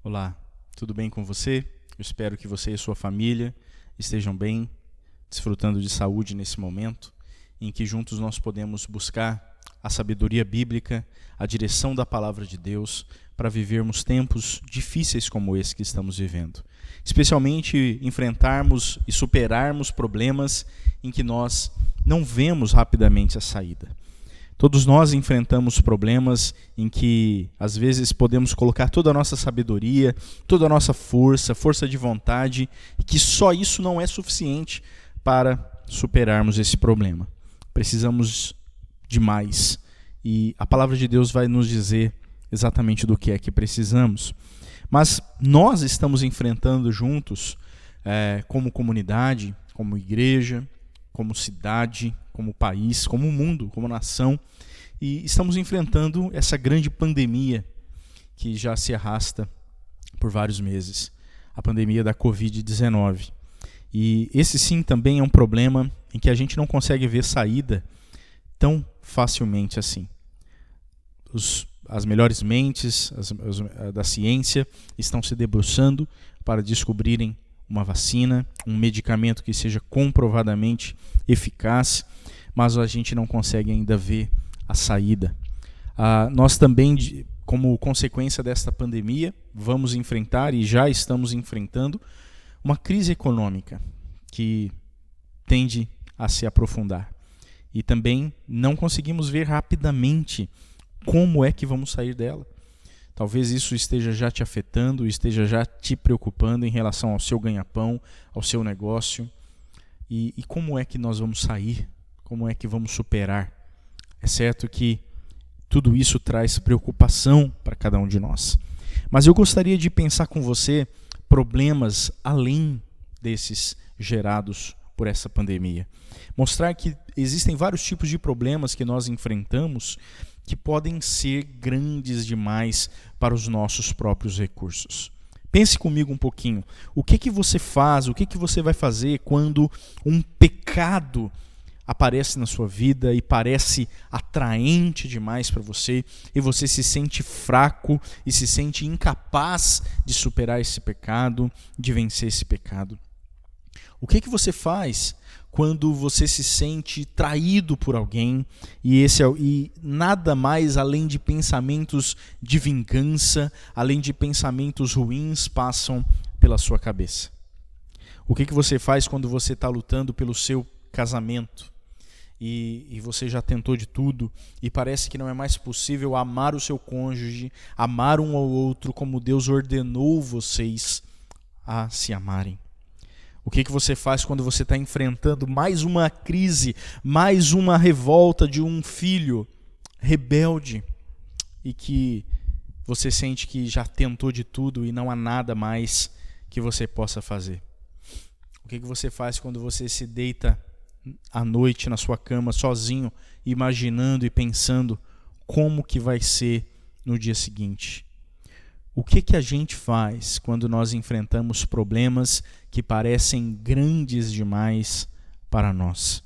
Olá, tudo bem com você? Eu espero que você e sua família estejam bem, desfrutando de saúde nesse momento, em que juntos nós podemos buscar a sabedoria bíblica, a direção da palavra de Deus, para vivermos tempos difíceis como esse que estamos vivendo. Especialmente enfrentarmos e superarmos problemas em que nós não vemos rapidamente a saída. Todos nós enfrentamos problemas em que, às vezes, podemos colocar toda a nossa sabedoria, toda a nossa força de vontade, e que só isso não é suficiente para superarmos esse problema. Precisamos de mais. E a palavra de Deus vai nos dizer exatamente do que é que precisamos. Mas nós estamos enfrentando juntos, como comunidade, como igreja, como cidade, como país, como mundo, como nação, e estamos enfrentando essa grande pandemia que já se arrasta por vários meses, a pandemia da Covid-19. E esse sim também é um problema em que a gente não consegue ver saída tão facilmente assim. As melhores mentes da ciência estão se debruçando para descobrirem uma vacina, um medicamento que seja comprovadamente eficaz, mas a gente não consegue ainda ver a saída. Nós também, como consequência desta pandemia, vamos enfrentar e já estamos enfrentando uma crise econômica que tende a se aprofundar. E também não conseguimos ver rapidamente como é que vamos sair dela. Talvez isso esteja já te afetando, esteja já te preocupando em relação ao seu ganha-pão, ao seu negócio. E como é que nós vamos sair? Como é que vamos superar? É certo que tudo isso traz preocupação para cada um de nós. Mas eu gostaria de pensar com você problemas além desses gerados por essa pandemia. Mostrar que existem vários tipos de problemas que nós enfrentamos que podem ser grandes demais para os nossos próprios recursos. Pense comigo um pouquinho. O que você faz, o que você vai fazer quando um pecado aparece na sua vida e parece atraente demais para você e você se sente fraco e se sente incapaz de superar esse pecado, de vencer esse pecado? O que você faz quando você se sente traído por alguém e nada mais além de pensamentos de vingança, além de pensamentos ruins passam pela sua cabeça? O que você faz quando você está lutando pelo seu casamento e você já tentou de tudo e parece que não é mais possível amar o seu cônjuge, amar um ao outro como Deus ordenou vocês a se amarem? O que você faz quando você está enfrentando mais uma crise, mais uma revolta de um filho rebelde e que você sente que já tentou de tudo e não há nada mais que você possa fazer? O que você faz quando você se deita à noite na sua cama sozinho, imaginando e pensando como que vai ser no dia seguinte? O que a gente faz quando nós enfrentamos problemas que parecem grandes demais para nós?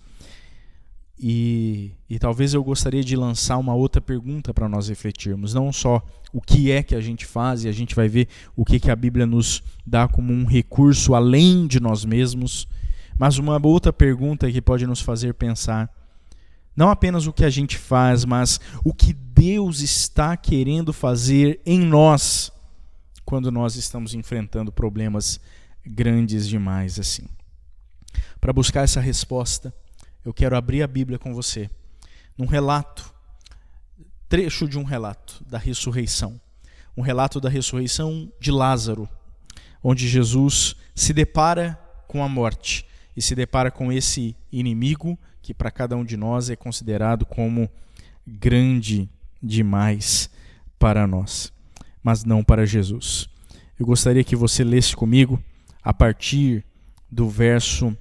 E talvez eu gostaria de lançar uma outra pergunta para nós refletirmos. Não só o que é que a gente faz, e a gente vai ver o que a Bíblia nos dá como um recurso além de nós mesmos, mas uma outra pergunta que pode nos fazer pensar, não apenas o que a gente faz, mas o que Deus está querendo fazer em nós quando nós estamos enfrentando problemas grandes demais assim. Para buscar essa resposta, eu quero abrir a Bíblia com você, num trecho de um relato da ressurreição. Um relato da ressurreição de Lázaro, onde Jesus se depara com a morte e se depara com esse inimigo que para cada um de nós é considerado como grande demais para nós, mas não para Jesus. Eu gostaria que você lesse comigo a partir do verso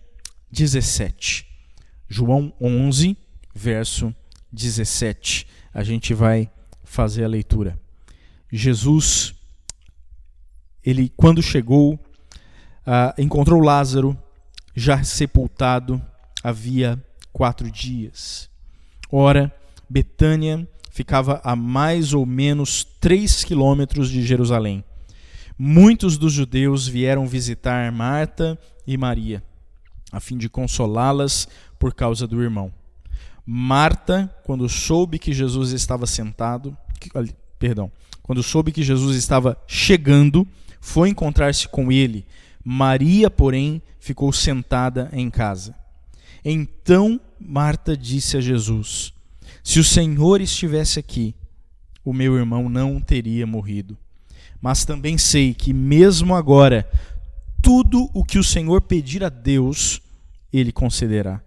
17. João 11, verso 17. A gente vai fazer a leitura. Jesus, quando chegou, encontrou Lázaro já sepultado havia 4 dias. Ora, Betânia ficava a mais ou menos 3 quilômetros de Jerusalém, muitos dos judeus vieram visitar Marta e Maria, a fim de consolá-las por causa do irmão. Marta, quando soube que Jesus estava chegando, foi encontrar-se com ele. Maria, porém, ficou sentada em casa. Então Marta disse a Jesus: se o Senhor estivesse aqui, o meu irmão não teria morrido. Mas também sei que mesmo agora, tudo o que o Senhor pedir a Deus, Ele concederá.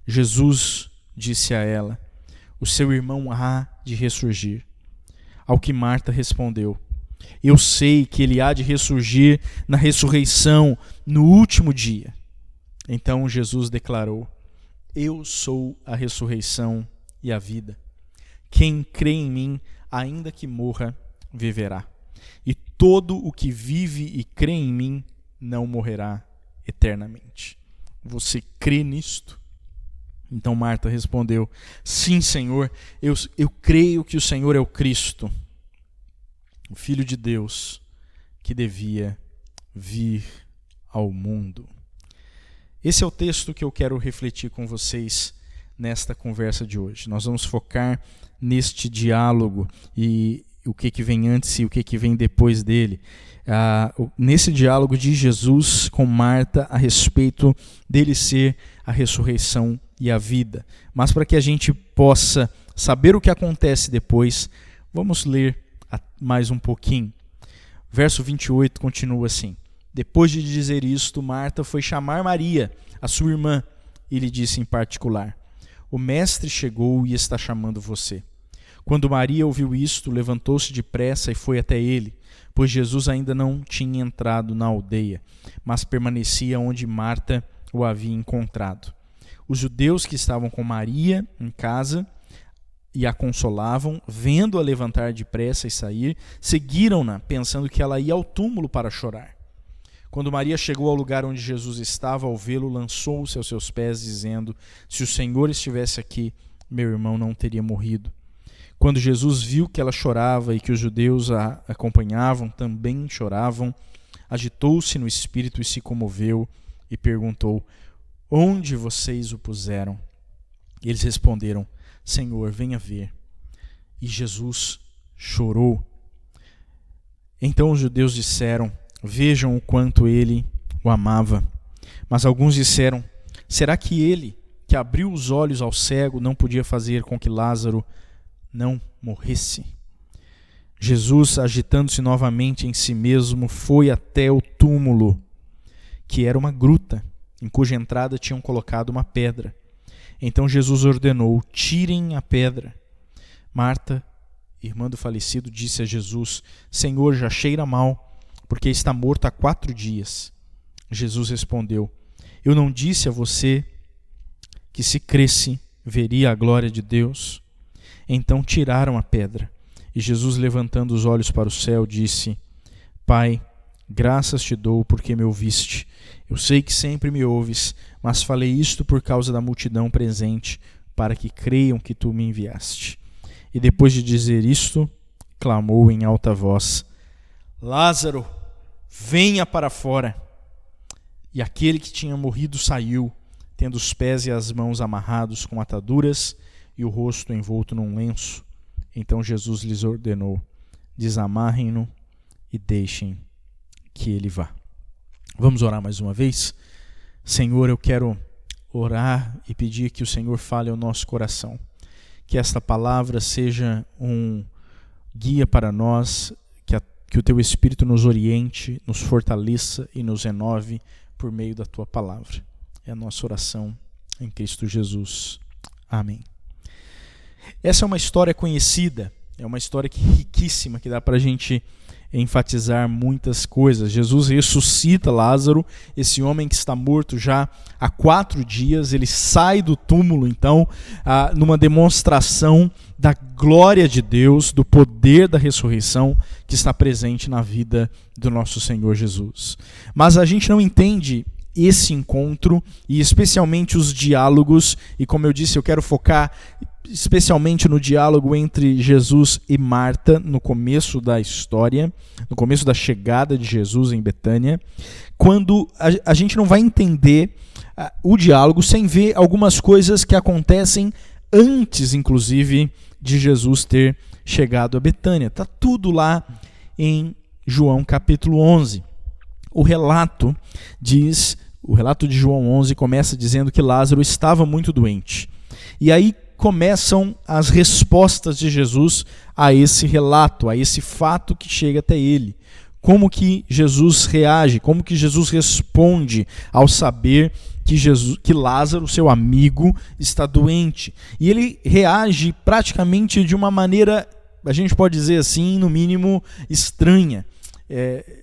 Jesus disse a ela: o seu irmão há de ressurgir. Ao que Marta respondeu: eu sei que ele há de ressurgir na ressurreição no último dia. Então Jesus declarou: eu sou a ressurreição e a vida. Quem crê em mim, ainda que morra, viverá. E todo o que vive e crê em mim não morrerá eternamente. Você crê nisto? Então Marta respondeu: sim, Senhor, eu creio que o Senhor é o Cristo, o Filho de Deus, que devia vir ao mundo. Esse é o texto que eu quero refletir com vocês nesta conversa de hoje. Nós vamos focar neste diálogo e o que vem antes e o que vem depois dele. Nesse diálogo de Jesus com Marta a respeito dele ser a ressurreição e a vida. Mas para que a gente possa saber o que acontece depois, vamos ler mais um pouquinho. Verso 28 continua assim: depois de dizer isto, Marta foi chamar Maria, a sua irmã, e lhe disse em particular: o mestre chegou e está chamando você. Quando Maria ouviu isto, levantou-se depressa e foi até ele, pois Jesus ainda não tinha entrado na aldeia, mas permanecia onde Marta o havia encontrado. Os judeus que estavam com Maria em casa e a consolavam, vendo-a levantar depressa e sair, seguiram-na, pensando que ela ia ao túmulo para chorar. Quando Maria chegou ao lugar onde Jesus estava, ao vê-lo, lançou-se aos seus pés, dizendo: se o Senhor estivesse aqui, meu irmão não teria morrido. Quando Jesus viu que ela chorava e que os judeus a acompanhavam também choravam, agitou-se no espírito e se comoveu e perguntou: onde vocês o puseram? E eles responderam: Senhor, venha ver. E Jesus chorou. Então os judeus disseram: vejam o quanto ele o amava. Mas alguns disseram: será que ele, que abriu os olhos ao cego, não podia fazer com que Lázaro não morresse? Jesus, agitando-se novamente em si mesmo, foi até o túmulo, que era uma gruta, em cuja entrada tinham colocado uma pedra. Então Jesus ordenou: tirem a pedra. Marta, irmã do falecido, disse a Jesus: Senhor, já cheira mal, porque está morto há 4 dias. Jesus respondeu: eu não disse a você que se cresce, veria a glória de Deus? Então tiraram a pedra. E Jesus, levantando os olhos para o céu, disse: Pai, graças te dou porque me ouviste. Eu sei que sempre me ouves, mas falei isto por causa da multidão presente, para que creiam que tu me enviaste. E depois de dizer isto, clamou em alta voz: Lázaro, venha para fora. E aquele que tinha morrido saiu, tendo os pés e as mãos amarrados com ataduras e o rosto envolto num lenço. Então Jesus lhes ordenou: desamarrem-no e deixem que ele vá. Vamos orar mais uma vez? Senhor, eu quero orar e pedir que o Senhor fale ao nosso coração. Que esta palavra seja um guia para nós, que o Teu Espírito nos oriente, nos fortaleça e nos renove por meio da Tua palavra. É a nossa oração em Cristo Jesus. Amém. Essa é uma história conhecida, é uma história riquíssima, que dá para a gente enfatizar muitas coisas. Jesus ressuscita Lázaro, esse homem que está morto já há 4 dias, ele sai do túmulo, então, numa demonstração da glória de Deus, do poder da ressurreição que está presente na vida do nosso Senhor Jesus. Mas a gente não entende esse encontro, e especialmente os diálogos, e como eu disse, eu quero focar especialmente no diálogo entre Jesus e Marta, no começo da história, no começo da chegada de Jesus em Betânia, quando a gente não vai entender o diálogo sem ver algumas coisas que acontecem antes, inclusive, de Jesus ter chegado a Betânia. Está tudo lá em João capítulo 11. O relato de João 11 começa dizendo que Lázaro estava muito doente. E aí começam as respostas de Jesus a esse relato, a esse fato que chega até ele. Como que Jesus reage, como que Jesus responde ao saber que Lázaro, seu amigo, está doente. E ele reage praticamente de uma maneira, a gente pode dizer assim, no mínimo estranha.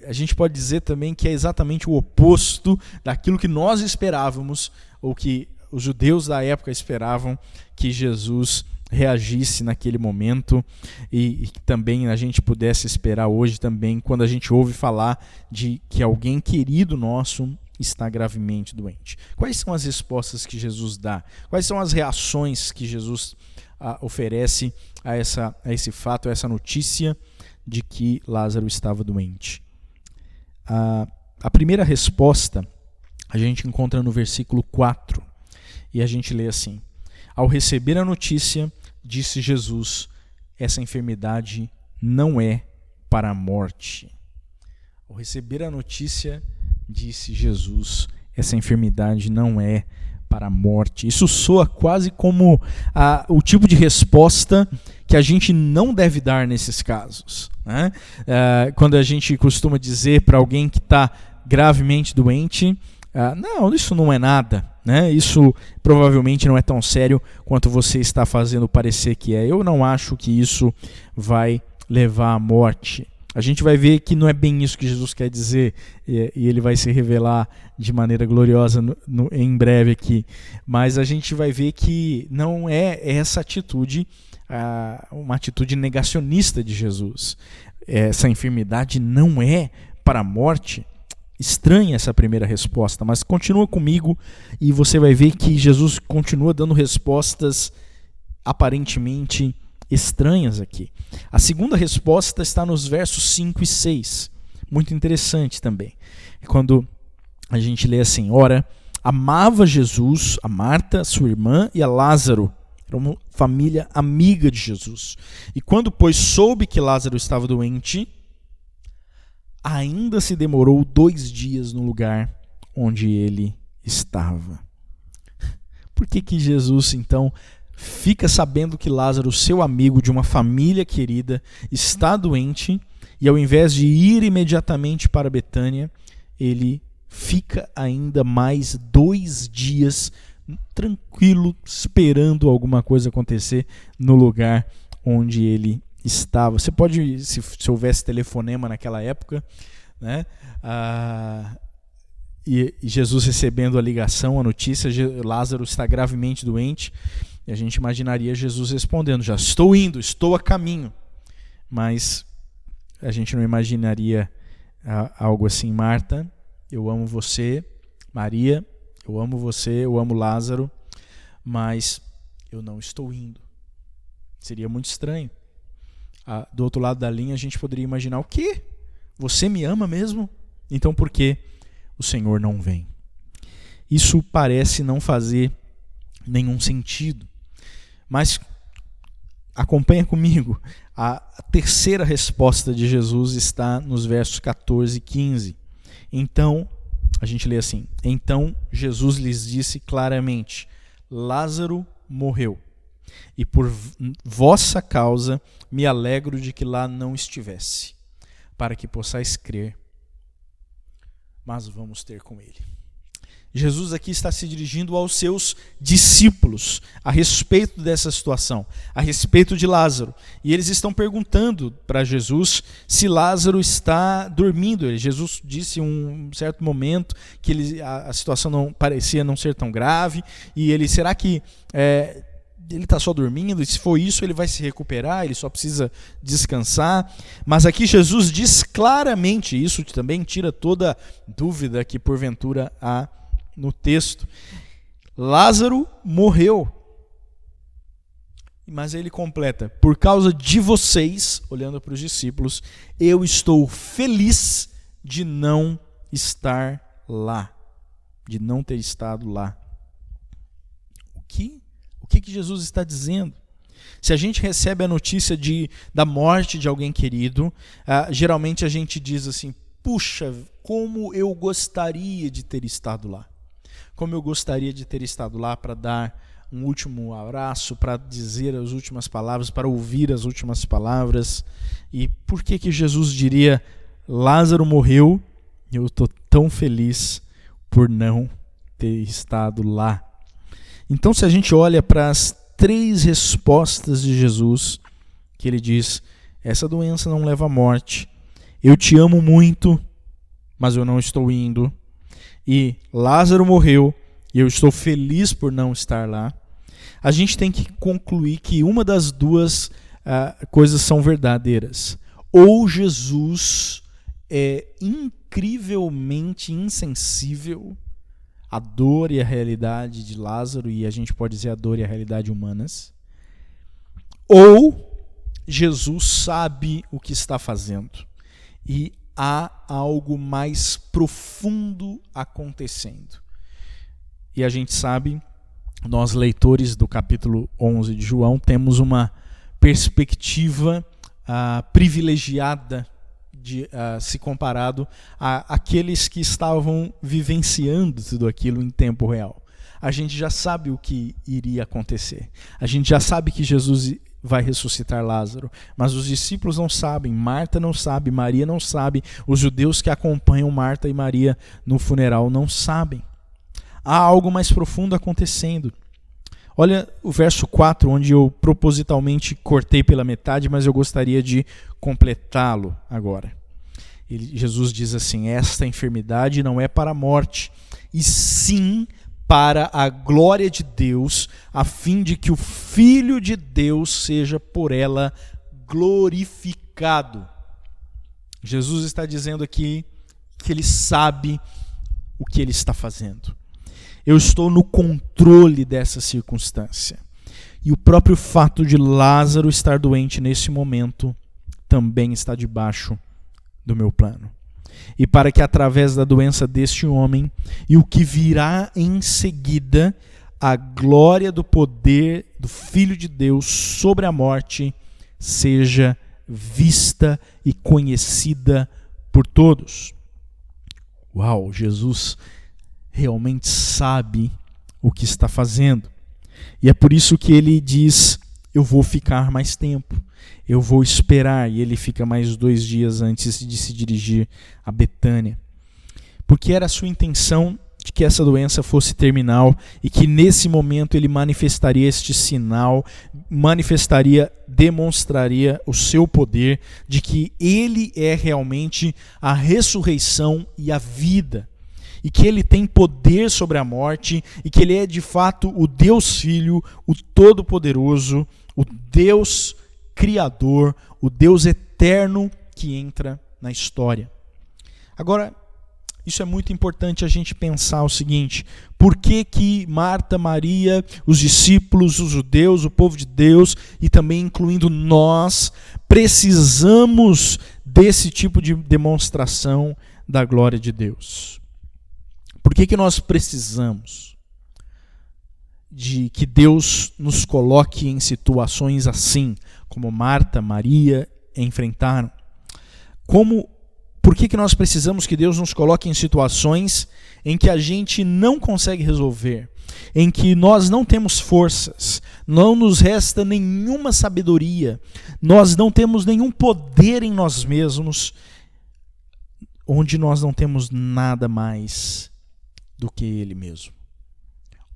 A gente pode dizer também que é exatamente o oposto daquilo que nós esperávamos, ou que os judeus da época esperavam que Jesus reagisse naquele momento, e que também a gente pudesse esperar hoje também, quando a gente ouve falar de que alguém querido nosso está gravemente doente. Quais são as respostas que Jesus dá? Quais são as reações que Jesus oferece a esse fato, a essa notícia de que Lázaro estava doente? A primeira resposta a gente encontra no versículo 4, e a gente lê assim: ao receber a notícia, disse Jesus, essa enfermidade não é para a morte. Ao receber a notícia, disse Jesus, essa enfermidade não é para a morte. Isso soa quase como o tipo de resposta que a gente não deve dar nesses casos, né? Quando a gente costuma dizer para alguém que está gravemente doente, não, isso não é nada, né? Isso provavelmente não é tão sério quanto você está fazendo parecer que é. Eu não acho que isso vai levar à morte. A gente vai ver que não é bem isso que Jesus quer dizer, e ele vai se revelar de maneira gloriosa em breve aqui. Mas a gente vai ver que não é essa atitude, uma atitude negacionista de Jesus. Essa enfermidade não é para a morte. Estranha essa primeira resposta, mas continua comigo e você vai ver que Jesus continua dando respostas aparentemente estranhas aqui. A segunda resposta está nos versos 5 e 6. Muito interessante também. Quando a gente lê assim: ora, amava Jesus a Marta, sua irmã, e a Lázaro. Era uma família amiga de Jesus. E quando, pois, soube que Lázaro estava doente, ainda se demorou 2 dias no lugar onde ele estava. Por que Jesus, então, fica sabendo que Lázaro, seu amigo de uma família querida, está doente, e ao invés de ir imediatamente para Betânia, ele fica ainda mais 2 dias tranquilo, esperando alguma coisa acontecer no lugar onde ele estava? Você pode, se houvesse telefonema naquela época, né? E Jesus recebendo a ligação, a notícia, Lázaro está gravemente doente, e a gente imaginaria Jesus respondendo: já estou indo, estou a caminho. Mas a gente não imaginaria algo assim: Marta, eu amo você. Maria, eu amo você, eu amo Lázaro, mas eu não estou indo. Seria muito estranho. Do outro lado da linha a gente poderia imaginar: o quê? Você me ama mesmo? Então por que o Senhor não vem? Isso parece não fazer nenhum sentido. Mas acompanha comigo. A terceira resposta de Jesus está nos versos 14 e 15. Então, a gente lê assim: então Jesus lhes disse claramente: Lázaro morreu, e por vossa causa me alegro de que lá não estivesse, para que possais crer, mas vamos ter com ele. Jesus aqui está se dirigindo aos seus discípulos a respeito dessa situação, a respeito de Lázaro. E eles estão perguntando para Jesus se Lázaro está dormindo. Jesus disse em um certo momento que a situação parecia não ser tão grave. E será que ele está só dormindo? E se for isso, ele vai se recuperar, ele só precisa descansar. Mas aqui Jesus diz claramente, isso também tira toda dúvida que porventura há no texto: Lázaro morreu. Mas ele completa: por causa de vocês, olhando para os discípulos, eu estou feliz de não estar lá, de não ter estado lá. O que Jesus está dizendo? Se a gente recebe a notícia da morte de alguém querido, geralmente a gente diz assim: puxa, como eu gostaria de ter estado lá. Como eu gostaria de ter estado lá para dar um último abraço, para dizer as últimas palavras, para ouvir as últimas palavras. E por que Jesus diria: Lázaro morreu e eu estou tão feliz por não ter estado lá? Então, se a gente olha para as 3 respostas de Jesus, que ele diz: essa doença não leva à morte, eu te amo muito, mas eu não estou indo, e Lázaro morreu e eu estou feliz por não estar lá, a gente tem que concluir que uma das 2 coisas são verdadeiras. Ou Jesus é incrivelmente insensível à dor e à realidade de Lázaro, e a gente pode dizer a dor e a realidade humanas, ou Jesus sabe o que está fazendo e há algo mais profundo acontecendo. E a gente sabe, nós leitores do capítulo 11 de João, temos uma perspectiva privilegiada se comparado àqueles que estavam vivenciando tudo aquilo em tempo real. A gente já sabe o que iria acontecer. A gente já sabe que Jesus vai ressuscitar Lázaro, mas os discípulos não sabem, Marta não sabe, Maria não sabe, os judeus que acompanham Marta e Maria no funeral não sabem. Há algo mais profundo acontecendo. Olha o verso 4, onde eu propositalmente cortei pela metade, mas eu gostaria de completá-lo agora. Jesus diz assim: esta enfermidade não é para a morte, e sim para a glória de Deus, a fim de que o Filho de Deus seja por ela glorificado. Jesus está dizendo aqui que ele sabe o que ele está fazendo. Eu estou no controle dessa circunstância. E o próprio fato de Lázaro estar doente nesse momento também está debaixo do meu plano. E para que através da doença deste homem e o que virá em seguida, a glória do poder do Filho de Deus sobre a morte seja vista e conhecida por todos. Uau, Jesus realmente sabe o que está fazendo. E é por isso que ele diz: eu vou ficar mais tempo, eu vou esperar. E ele fica mais 2 dias antes de se dirigir a Betânia. Porque era a sua intenção de que essa doença fosse terminal e que nesse momento ele manifestaria este sinal, demonstraria o seu poder de que ele é realmente a ressurreição e a vida. E que ele tem poder sobre a morte, e que ele é de fato o Deus Filho, o Todo-Poderoso, o Deus Criador, o Deus Eterno que entra na história. Agora, isso é muito importante a gente pensar o seguinte: por que Marta, Maria, os discípulos, os judeus, o povo de Deus, e também incluindo nós, precisamos desse tipo de demonstração da glória de Deus? Por que nós precisamos de que Deus nos coloque em situações assim, como Marta, Maria enfrentaram? Por que nós precisamos que Deus nos coloque em situações em que a gente não consegue resolver, em que nós não temos forças, não nos resta nenhuma sabedoria, nós não temos nenhum poder em nós mesmos, onde nós não temos nada mais do que Ele mesmo,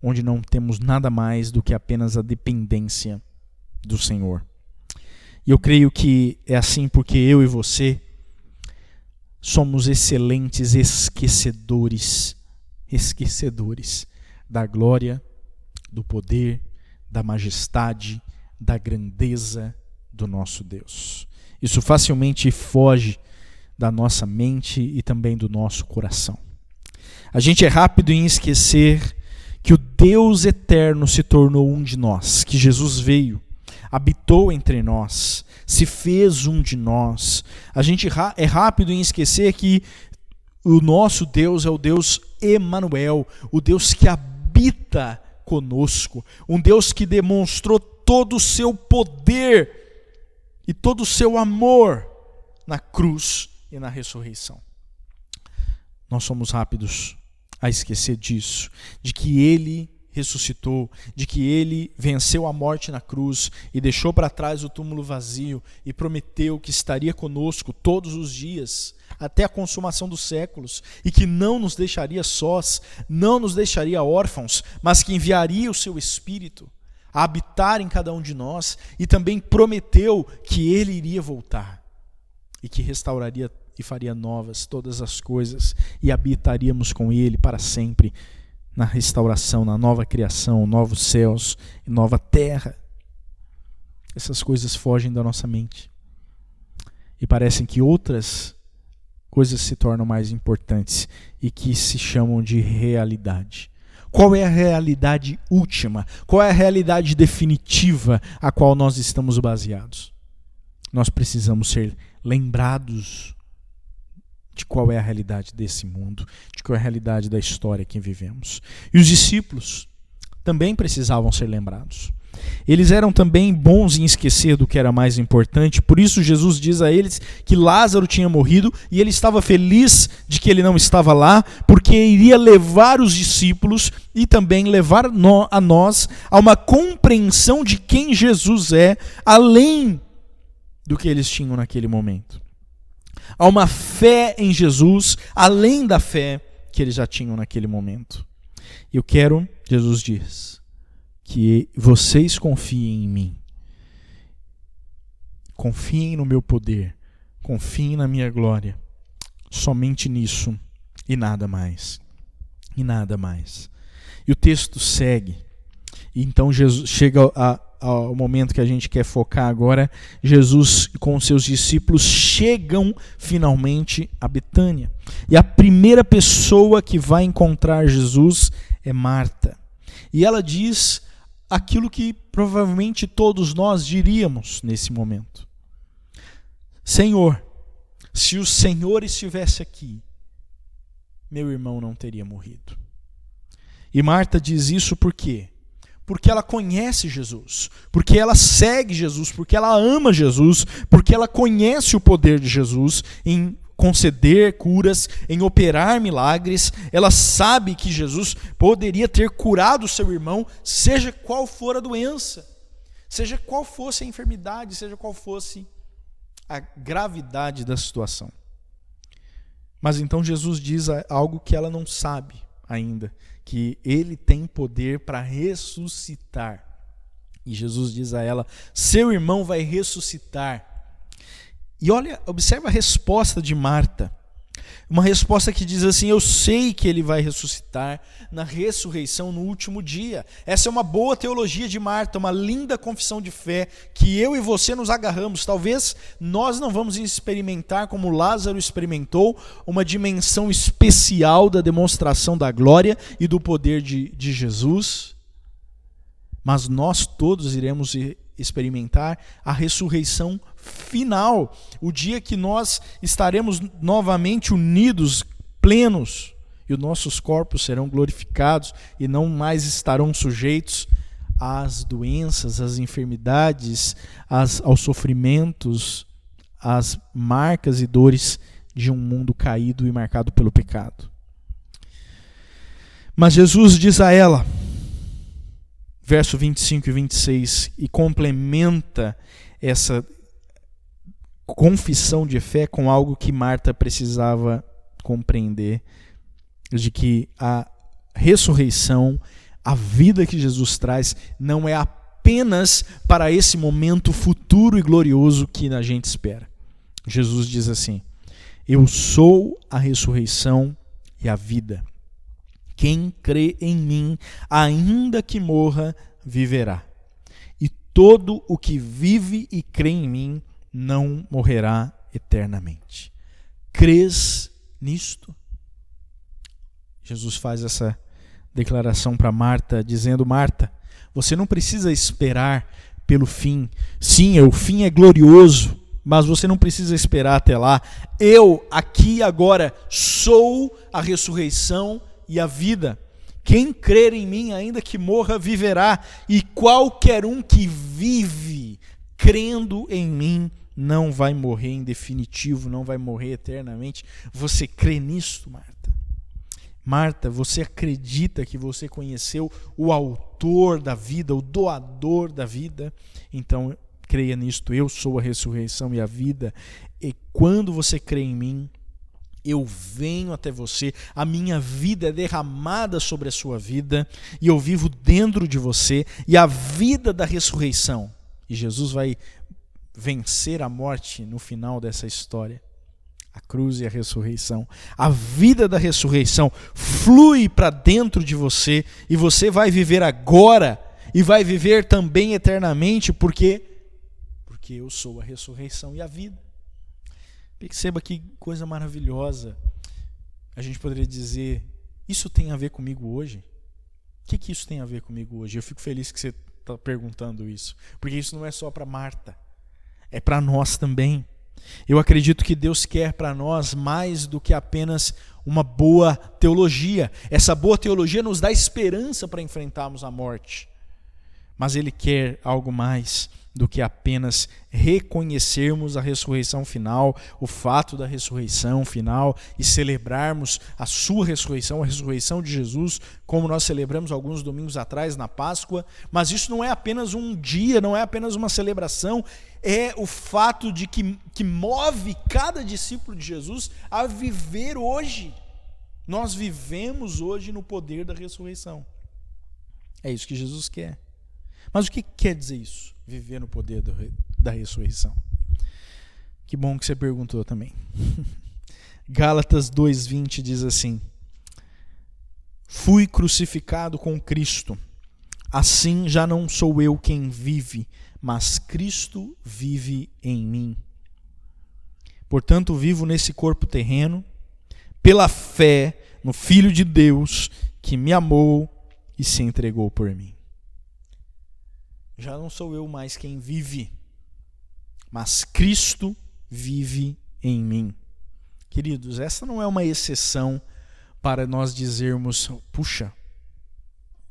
onde não temos nada mais do que apenas a dependência do Senhor. E eu creio que é assim porque eu e você somos excelentes esquecedores da glória, do poder, da majestade, da grandeza do nosso Deus. Isso facilmente foge da nossa mente e também do nosso coração. A gente é rápido em esquecer que o Deus eterno se tornou um de nós, que Jesus veio, habitou entre nós, se fez um de nós. A gente é rápido em esquecer que o nosso Deus é o Deus Emanuel, o Deus que habita conosco, um Deus que demonstrou todo o seu poder e todo o seu amor na cruz e na ressurreição. Nós somos rápidos a esquecer disso, de que Ele ressuscitou, de que Ele venceu a morte na cruz e deixou para trás o túmulo vazio e prometeu que estaria conosco todos os dias, até a consumação dos séculos, e que não nos deixaria sós, não nos deixaria órfãos, mas que enviaria o seu Espírito a habitar em cada um de nós, e também prometeu que Ele iria voltar e que restauraria e faria novas todas as coisas, e habitaríamos com Ele para sempre na restauração, na nova criação, novos céus e nova terra. Essas coisas fogem da nossa mente e parecem que outras coisas se tornam mais importantes e que se chamam de realidade. Qual é a realidade última? Qual é a realidade definitiva a qual nós estamos baseados? Nós precisamos ser lembrados de qual é a realidade desse mundo, de qual é a realidade da história que vivemos. E os discípulos também precisavam ser lembrados. Eles eram também bons em esquecer do que era mais importante, por isso Jesus diz a eles que Lázaro tinha morrido e ele estava feliz de que ele não estava lá, porque iria levar os discípulos e também levar a nós a uma compreensão de quem Jesus é, além do que eles tinham naquele momento. Há uma fé em Jesus, além da fé que eles já tinham naquele momento. Eu quero, Jesus diz, que vocês confiem em mim. Confiem no meu poder. Confiem na minha glória. Somente nisso e nada mais. E nada mais. E o texto segue. E então Jesus chega ao momento que a gente quer focar agora. Jesus com seus discípulos chegam finalmente a Betânia. E a primeira pessoa que vai encontrar Jesus é Marta. E ela diz aquilo que provavelmente todos nós diríamos nesse momento: Senhor, se o Senhor estivesse aqui, meu irmão não teria morrido. E Marta diz isso por quê? Porque ela conhece Jesus, porque ela segue Jesus, porque ela ama Jesus, porque ela conhece o poder de Jesus em conceder curas, em operar milagres. Ela sabe que Jesus poderia ter curado o seu irmão, seja qual for a doença, seja qual fosse a enfermidade, seja qual fosse a gravidade da situação. Mas então Jesus diz algo que ela não sabe ainda, que ele tem poder para ressuscitar. E Jesus diz a ela: seu irmão vai ressuscitar. E olha, observa a resposta de Marta. Uma resposta que diz assim: eu sei que ele vai ressuscitar na ressurreição no último dia. Essa é uma boa teologia de Marta, uma linda confissão de fé que eu e você nos agarramos. Talvez nós não vamos experimentar, como Lázaro experimentou, uma dimensão especial da demonstração da glória e do poder de Jesus, mas nós todos iremos experimentar a ressurreição final, o dia que nós estaremos novamente unidos, plenos, e os nossos corpos serão glorificados e não mais estarão sujeitos às doenças, às enfermidades, aos sofrimentos, às marcas e dores de um mundo caído e marcado pelo pecado. Mas Jesus diz a ela, verso 25 e 26, e complementa essa confissão de fé com algo que Marta precisava compreender, de que a ressurreição, a vida que Jesus traz, não é apenas para esse momento futuro e glorioso que a gente espera. Jesus diz assim: eu sou a ressurreição e a vida. Quem crê em mim, ainda que morra, viverá. E todo o que vive e crê em mim não morrerá eternamente. Crês nisto? Jesus faz essa declaração para Marta, dizendo: Marta, você não precisa esperar pelo fim. Sim, o fim é glorioso, mas você não precisa esperar até lá. Eu, aqui e agora, sou a ressurreição e a vida. Quem crer em mim, ainda que morra, viverá. E qualquer um que vive crendo em mim não vai morrer em definitivo, não vai morrer eternamente. Você crê nisso, Marta? Marta, você acredita que você conheceu o autor da vida, o doador da vida? Então, creia nisto. Eu sou a ressurreição e a vida. E quando você crê em mim, eu venho até você, a minha vida é derramada sobre a sua vida, e eu vivo dentro de você, e a vida da ressurreição. E Jesus vai vencer a morte no final dessa história. A cruz e a ressurreição. A vida da ressurreição flui para dentro de você, e você vai viver agora, e vai viver também eternamente, porque eu sou a ressurreição e a vida. Perceba que coisa maravilhosa. A gente poderia dizer, isso tem a ver comigo hoje? O que isso tem a ver comigo hoje? Eu fico feliz que você está perguntando isso, porque isso não é só para Marta, é para nós também. Eu acredito que Deus quer para nós mais do que apenas uma boa teologia. Essa boa teologia nos dá esperança para enfrentarmos a morte, mas Ele quer algo mais do que apenas reconhecermos a ressurreição final, o fato da ressurreição final, e celebrarmos a sua ressurreição, a ressurreição de Jesus, como nós celebramos alguns domingos atrás na Páscoa. Mas isso não é apenas um dia, não é apenas uma celebração, é o fato de que move cada discípulo de Jesus a viver hoje. Nós vivemos hoje no poder da ressurreição. É isso que Jesus quer. Mas o que quer dizer isso? Viver no poder da ressurreição. Que bom que você perguntou também. Gálatas 2:20 diz assim: fui crucificado com Cristo, assim já não sou eu quem vive, mas Cristo vive em mim. Portanto, vivo nesse corpo terreno, pela fé no Filho de Deus, que me amou e se entregou por mim. Já não sou eu mais quem vive, mas Cristo vive em mim. Queridos, essa não é uma exceção para nós dizermos, puxa,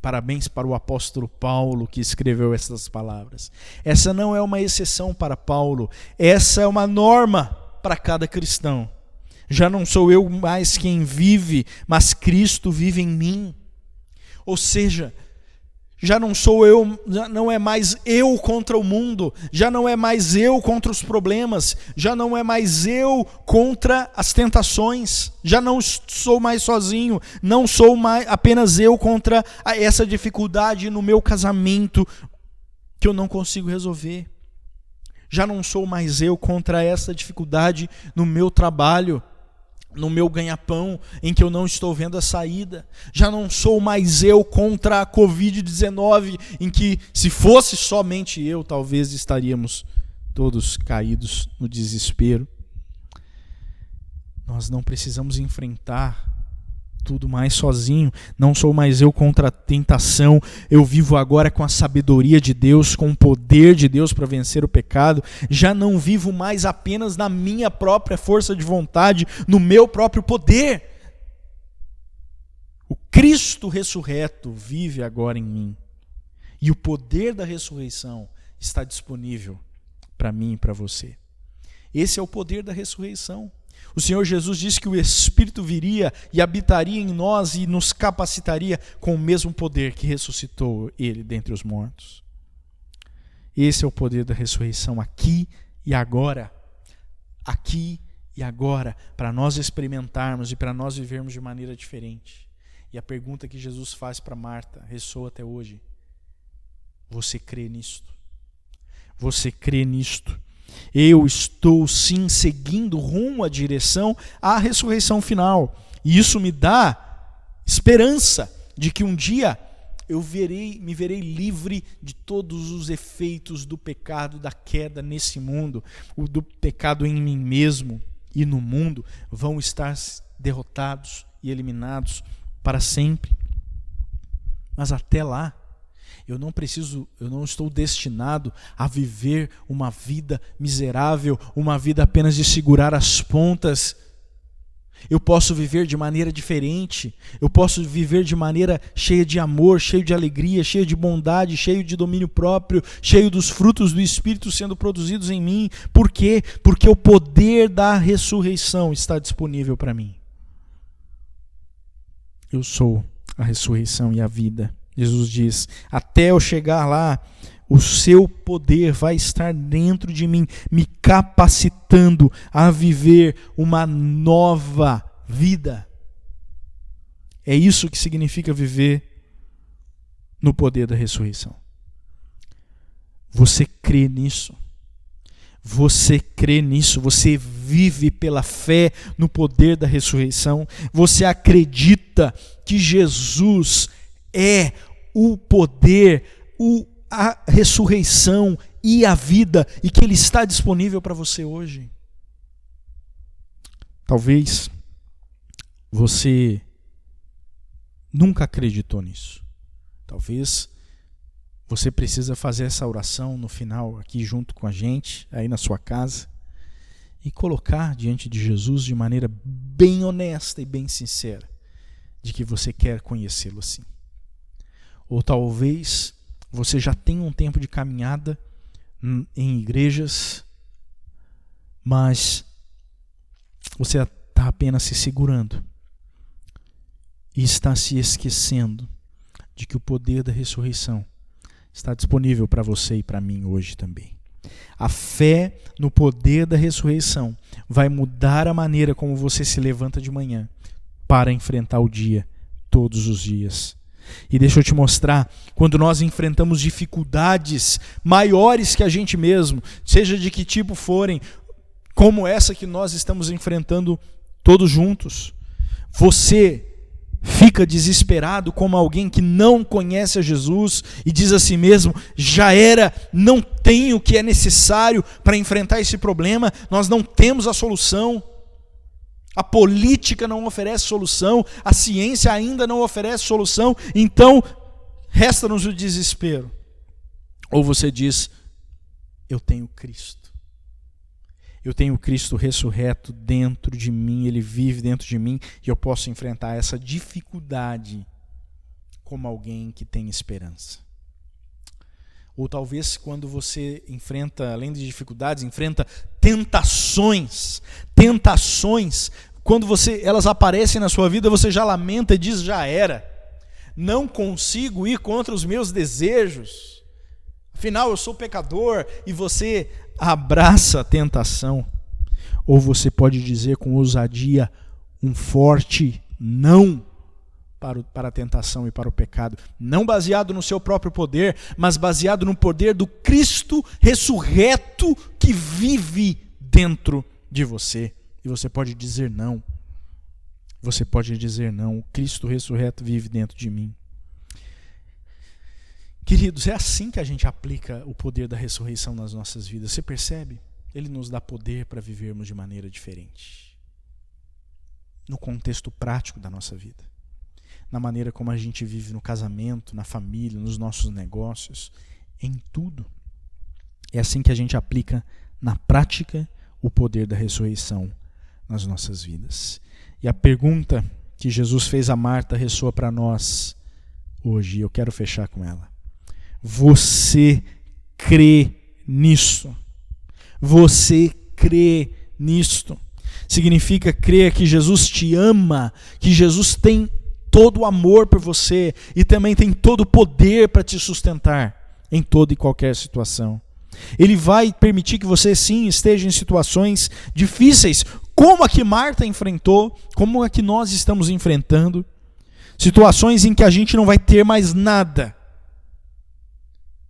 parabéns para o apóstolo Paulo que escreveu essas palavras. Essa não é uma exceção para Paulo, essa é uma norma para cada cristão. Já não sou eu mais quem vive, mas Cristo vive em mim. Ou seja, já não sou eu, já não é mais eu contra o mundo, já não é mais eu contra os problemas, já não é mais eu contra as tentações, já não sou mais sozinho, não sou mais apenas eu contra essa dificuldade no meu casamento que eu não consigo resolver. Já não sou mais eu contra essa dificuldade no meu trabalho, no meu ganha-pão, em que eu não estou vendo a saída. Já não sou mais eu contra a Covid-19, em que, se fosse somente eu, talvez estaríamos todos caídos no desespero. Nós não precisamos enfrentar tudo mais sozinho. Não sou mais eu contra a tentação. Eu vivo agora com a sabedoria de Deus, com o poder de Deus para vencer o pecado. Já não vivo mais apenas na minha própria força de vontade, no meu próprio poder. O Cristo ressurreto vive agora em mim. E o poder da ressurreição está disponível para mim e para você. Esse é o poder da ressurreição. O Senhor Jesus disse que o Espírito viria e habitaria em nós e nos capacitaria com o mesmo poder que ressuscitou Ele dentre os mortos. Esse é o poder da ressurreição aqui e agora. Aqui e agora, para nós experimentarmos e para nós vivermos de maneira diferente. E a pergunta que Jesus faz para Marta ressoa até hoje. Você crê nisto? Você crê nisto? Eu estou sim seguindo rumo à direção à ressurreição final. E isso me dá esperança de que um dia eu me verei livre de todos os efeitos do pecado, da queda nesse mundo, do pecado em mim mesmo e no mundo vão estar derrotados e eliminados para sempre. Mas até lá, Eu não estou destinado a viver uma vida miserável, uma vida apenas de segurar as pontas. Eu posso viver de maneira diferente, eu posso viver de maneira cheia de amor, cheio de alegria, cheio de bondade, cheio de domínio próprio, cheio dos frutos do Espírito sendo produzidos em mim. Por quê? Porque o poder da ressurreição está disponível para mim. Eu sou a ressurreição e a vida. Jesus diz, até eu chegar lá, o seu poder vai estar dentro de mim, me capacitando a viver uma nova vida. É isso que significa viver no poder da ressurreição. Você crê nisso? Você crê nisso? Você vive pela fé no poder da ressurreição? Você acredita que Jesus é o poder, a ressurreição e a vida, e que Ele está disponível para você hoje? Talvez você nunca acreditou nisso. Talvez você precisa fazer essa oração no final, aqui junto com a gente, aí na sua casa, e colocar diante de Jesus de maneira bem honesta e bem sincera, de que você quer conhecê-lo assim. Ou talvez você já tenha um tempo de caminhada em igrejas, mas você está apenas se segurando e está se esquecendo de que o poder da ressurreição está disponível para você e para mim hoje também. A fé no poder da ressurreição vai mudar a maneira como você se levanta de manhã para enfrentar o dia, todos os dias. E deixa eu te mostrar, quando nós enfrentamos dificuldades maiores que a gente mesmo, seja de que tipo forem, como essa que nós estamos enfrentando todos juntos, você fica desesperado como alguém que não conhece a Jesus e diz a si mesmo, já era, não tenho o que é necessário para enfrentar esse problema, nós não temos a solução. A política não oferece solução, a ciência ainda não oferece solução, então resta-nos o desespero. Ou você diz, eu tenho Cristo. Eu tenho Cristo ressurreto dentro de mim, Ele vive dentro de mim e eu posso enfrentar essa dificuldade como alguém que tem esperança. Ou talvez quando você enfrenta, além de dificuldades, enfrenta tentações, quando elas aparecem na sua vida, você já lamenta e diz, já era, não consigo ir contra os meus desejos, afinal eu sou pecador, e você abraça a tentação. Ou você pode dizer com ousadia um forte não para a tentação e para o pecado, não baseado no seu próprio poder, mas baseado no poder do Cristo ressurreto que vive dentro de você. E você pode dizer não. Você pode dizer não. O Cristo ressurreto vive dentro de mim. Queridos, é assim que a gente aplica o poder da ressurreição nas nossas vidas. Você percebe? Ele nos dá poder para vivermos de maneira diferente. No contexto prático da nossa vida. Na maneira como a gente vive no casamento, na família, nos nossos negócios, em tudo. É assim que a gente aplica na prática o poder da ressurreição nas nossas vidas. E a pergunta que Jesus fez a Marta ressoa para nós hoje, e eu quero fechar com ela. Você crê nisso? Você crê nisto? Significa crer que Jesus te ama, que Jesus tem todo o amor por você e também tem todo o poder para te sustentar em toda e qualquer situação. Ele vai permitir que você sim esteja em situações difíceis, como a que Marta enfrentou, como a que nós estamos enfrentando. Situações em que a gente não vai ter mais nada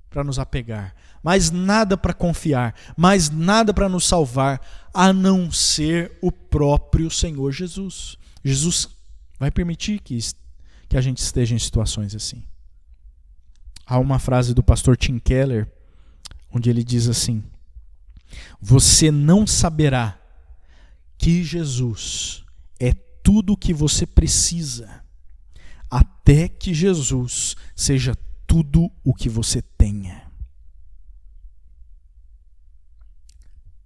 para nos apegar, mais nada para confiar, mais nada para nos salvar, a não ser o próprio Senhor Jesus. Jesus vai permitir que a gente esteja em situações assim. Há uma frase do pastor Tim Keller, onde ele diz assim: você não saberá que Jesus é tudo o que você precisa, até que Jesus seja tudo o que você tenha.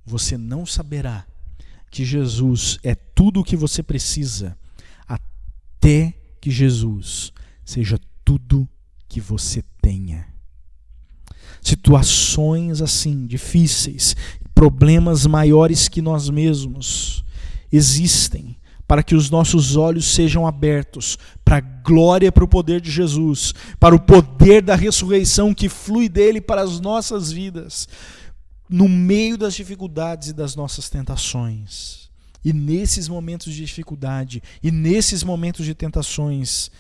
Você não saberá que Jesus é tudo o que você precisa até que Jesus seja tudo que você tenha. Situações assim, difíceis, problemas maiores que nós mesmos existem para que os nossos olhos sejam abertos para a glória, para o poder de Jesus, para o poder da ressurreição que flui dele para as nossas vidas, no meio das dificuldades e das nossas tentações. E nesses momentos de dificuldade e nesses momentos de tentações,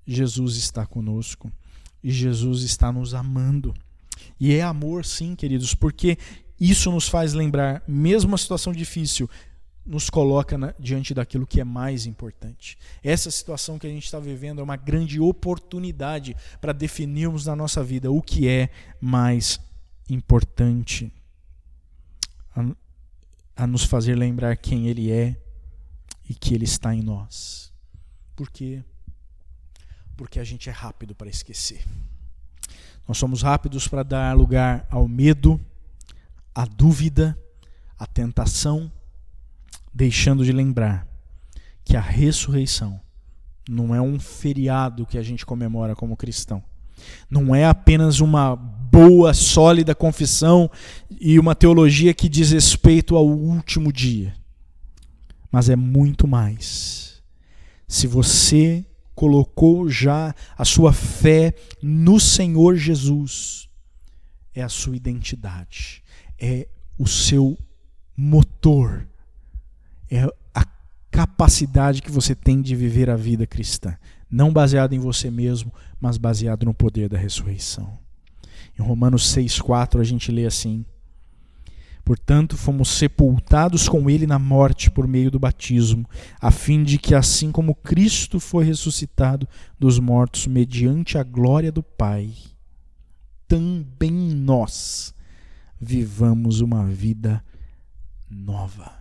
Jesus está conosco e Jesus está nos amando. E é amor, sim, queridos, porque isso nos faz lembrar, mesmo a situação difícil, nos coloca diante daquilo que é mais importante. Essa situação que a gente está vivendo é uma grande oportunidade para definirmos na nossa vida o que é mais importante, a nos fazer lembrar quem Ele é e que Ele está em nós. Por quê? Porque a gente é rápido para esquecer. Nós somos rápidos para dar lugar ao medo, à dúvida, à tentação, deixando de lembrar que a ressurreição não é um feriado que a gente comemora como cristão. Não é apenas uma boa, sólida confissão e uma teologia que diz respeito ao último dia. Mas é muito mais. Se você colocou já a sua fé no Senhor Jesus, é a sua identidade, é o seu motor, é a capacidade que você tem de viver a vida cristã, não baseado em você mesmo, mas baseado no poder da ressurreição. Em Romanos 6,4 a gente lê assim: portanto, fomos sepultados com ele na morte por meio do batismo, a fim de que, assim como Cristo foi ressuscitado dos mortos mediante a glória do Pai, também nós vivamos uma vida nova.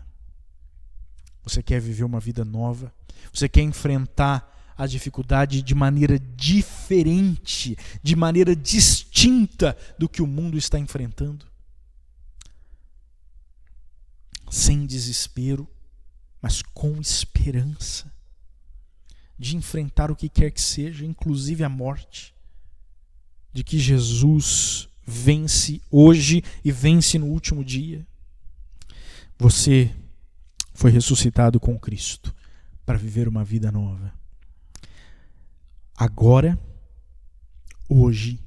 Você quer viver uma vida nova? Você quer enfrentar a dificuldade de maneira diferente, de maneira distinta do que o mundo está enfrentando? Sem desespero, mas com esperança de enfrentar o que quer que seja, inclusive a morte, de que Jesus vence hoje e vence no último dia. Você foi ressuscitado com Cristo para viver uma vida nova. Agora, hoje,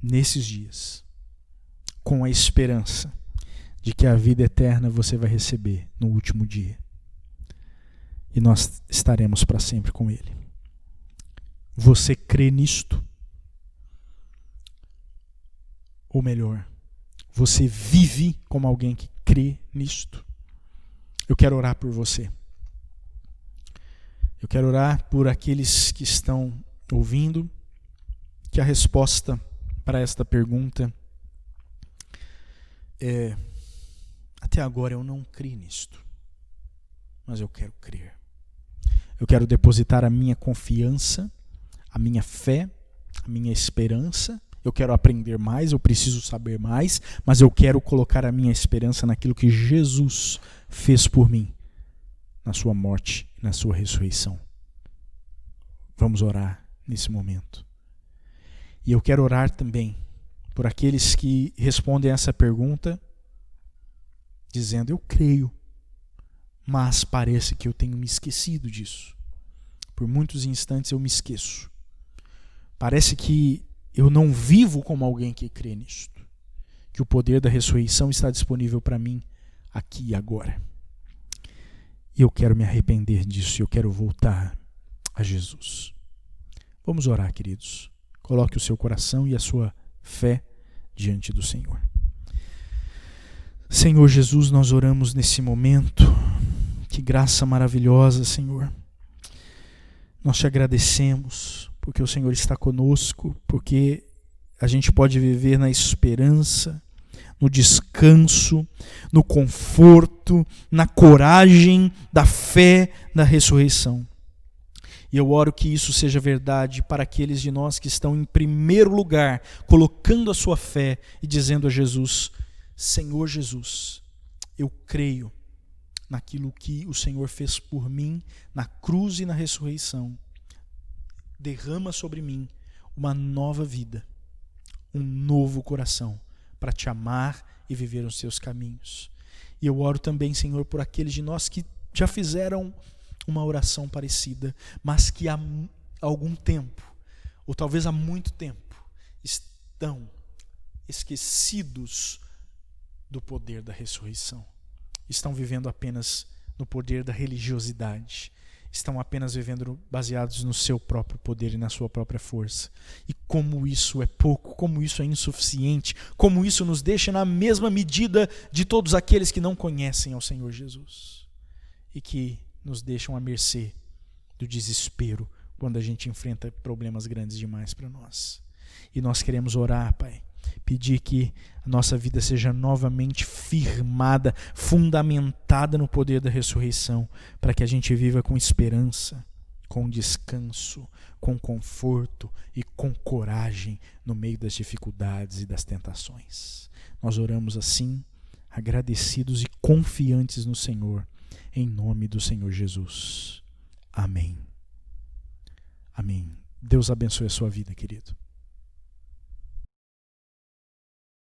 nesses dias, com a esperança de que a vida eterna você vai receber no último dia. E nós estaremos para sempre com Ele. Você crê nisto? Ou melhor, você vive como alguém que crê nisto? Eu quero orar por você. Eu quero orar por aqueles que estão ouvindo, que a resposta para esta pergunta é: até agora eu não criei nisto, mas eu quero crer. Eu quero depositar a minha confiança, a minha fé, a minha esperança. Eu quero aprender mais, eu preciso saber mais, mas eu quero colocar a minha esperança naquilo que Jesus fez por mim, na sua morte, na sua ressurreição. Vamos orar nesse momento. E eu quero orar também por aqueles que respondem a essa pergunta dizendo: eu creio, mas parece que eu tenho me esquecido disso. Por muitos instantes eu me esqueço. Parece que eu não vivo como alguém que crê nisto, que o poder da ressurreição está disponível para mim aqui e agora. E eu quero me arrepender disso, eu quero voltar a Jesus. Vamos orar, queridos. Coloque o seu coração e a sua fé diante do Senhor. Senhor Jesus, nós oramos nesse momento. Que graça maravilhosa, Senhor. Nós te agradecemos porque o Senhor está conosco, porque a gente pode viver na esperança, no descanso, no conforto, na coragem da fé da ressurreição. E eu oro que isso seja verdade para aqueles de nós que estão em primeiro lugar, colocando a sua fé e dizendo a Jesus: Senhor Jesus, eu creio naquilo que o Senhor fez por mim na cruz e na ressurreição. Derrama sobre mim uma nova vida, um novo coração para te amar e viver os teus caminhos. E eu oro também, Senhor, por aqueles de nós que já fizeram uma oração parecida, mas que há algum tempo, ou talvez há muito tempo, estão esquecidos do poder da ressurreição. Estão vivendo apenas no poder da religiosidade. Estão apenas vivendo baseados no seu próprio poder e na sua própria força. E como isso é pouco, como isso é insuficiente, como isso nos deixa na mesma medida de todos aqueles que não conhecem ao Senhor Jesus. E que nos deixam à mercê do desespero quando a gente enfrenta problemas grandes demais para nós. E nós queremos orar, Pai, pedir que a nossa vida seja novamente firmada, fundamentada no poder da ressurreição, para que a gente viva com esperança, com descanso, com conforto e com coragem no meio das dificuldades e das tentações. Nós oramos assim, agradecidos e confiantes no Senhor, em nome do Senhor Jesus. Amém. Amém. Deus abençoe a sua vida, querido.